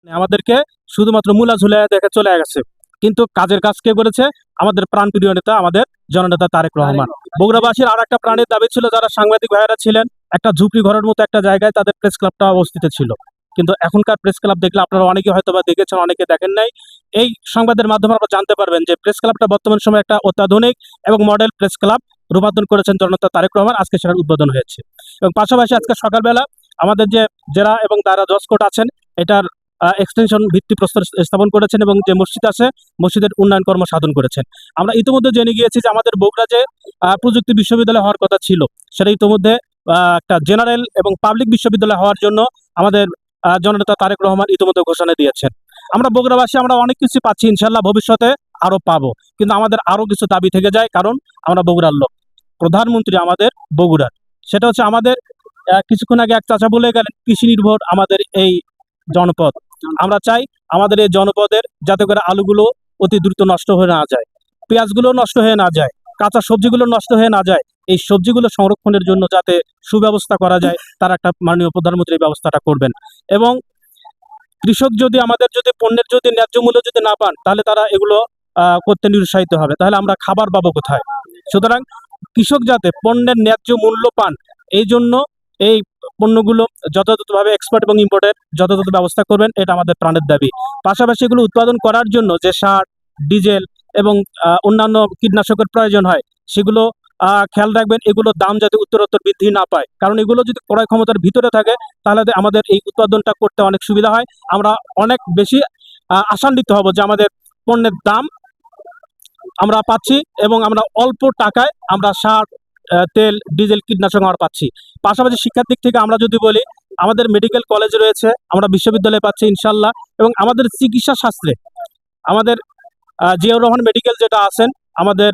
আমাদেরকে শুধুমাত্র মূলা ঝুলে দেখে চলে গেছে, কিন্তু কাজের কাজ কে করেছে? আমাদের প্রাণপ্রিয় নেতা, আমাদের জননেতা তারেক রহমান। বগুড়াবাসীর আর একটা প্রাণের দাবি ছিল, যারা সাংবাদিক ভাইয়েরা ছিলেন, একটা ঝুপড়ি ঘরের মতো একটা জায়গায় তাদের প্রেস ক্লাবটা অবস্থিত ছিল। কিন্তু এখনকার প্রেস ক্লাব দেখলে আপনারা অনেকে হয়তো বা দেখেছেন, অনেকে দেখেন নাই। এই সংবাদের মাধ্যমে আপনারা জানতে পারবেন যে প্রেস ক্লাবটা বর্তমান সময়ে একটা অত্যাধুনিক এবং মডেল প্রেস ক্লাব রূপান্তর করেছেন জননেতা তারেক রহমান। আজকে সেটার উদ্বোধন হয়েছে। এবং পাশাপাশি আজকে সকালবেলা আমাদের যে জেলা এবং দায়রা জজ কোর্ট আছেন, এটার এক্সটেনশন ভিত্তিপ্রস্তর স্থাপন করেছেন এবং যে মসজিদ আছে, মসজিদের উন্নয়ন কর্ম সাধন করেছেন। আমরা ইতিমধ্যে জেনে গিয়েছি যে আমাদের বগুড়া যে প্রযুক্তি বিশ্ববিদ্যালয় হওয়ার কথা ছিল, সেটা ইতিমধ্যে একটা জেনারেল এবং পাবলিক বিশ্ববিদ্যালয় হওয়ার জন্য আমাদের জননেতা তারেক রহমান ইতিমধ্যে ঘোষণা দিয়েছেন। আমরা বগুড়াবাসী আমরা অনেক কিছু পাচ্ছি, ইনশাল্লাহ ভবিষ্যতে আরো পাবো, কিন্তু আমাদের আরো কিছু দাবি থেকে যায়, কারণ আমরা বগুড়ার লোক। প্রধানমন্ত্রী আমাদের বগুড়ার, সেটা হচ্ছে আমাদের কিছুক্ষণ আগে এক চাচা বলে গেলেন, কৃষি নির্ভর আমাদের এই জনপদ। আমরা চাই আমাদের এই জনপদের যাতে করে আলুগুলো অতি দ্রুত নষ্ট হয়ে না যায়, পেঁয়াজগুলো নষ্ট হয়ে না যায়, কাঁচা সবজিগুলো নষ্ট হয়ে না যায়। এই সবজিগুলো সংরক্ষণের জন্য যাতে সুব্যবস্থা করা যায়, তার একটা মাননীয় প্রধানমন্ত্রী এই ব্যবস্থাটা করবেন। এবং কৃষক যদি আমাদের যদি পণ্যের যদি ন্যায্য মূল্য যদি না পান, তাহলে তারা এগুলো করতে নিরুৎসাহিত হবে, তাহলে আমরা খাবার পাবো কোথায়? সুতরাং কৃষক যাতে পণ্যের ন্যায্য মূল্য পান, এই জন্য এই পণ্যগুলো যথাযথভাবে এক্সপোর্ট এবং ইম্পোর্টের যথাযথ ব্যবস্থা করবেন, এটা আমাদের প্রাণের দাবি। পাশাপাশি এগুলো উৎপাদন করার জন্য যে সার, ডিজেল এবং অন্যান্য কীটনাশকের প্রয়োজন হয়, সেগুলো খেয়াল রাখবেন, এগুলোর দাম যাতে উত্তরোত্তর বৃদ্ধি না পায়, কারণ এগুলো যদি ক্রয় ক্ষমতার ভিতরে থাকে, তাহলে আমাদের এই উৎপাদনটা করতে অনেক সুবিধা হয়। আমরা অনেক বেশি আশান্বিত হব যে আমাদের পণ্যের দাম আমরা পাচ্ছি এবং আমরা অল্প টাকায় আমরা সার, তেল, ডিজেল, কীটনাশক আমরা পাচ্ছি। পাশাপাশি শিক্ষার দিক থেকে আমরা যদি বলি, আমাদের মেডিকেল কলেজ রয়েছে, আমরা বিশ্ববিদ্যালয়ে পাচ্ছি ইনশাল্লাহ। এবং আমাদের চিকিৎসা শাস্ত্রে আমাদের জিয়াউর রহমান মেডিকেল যেটা আছেন, আমাদের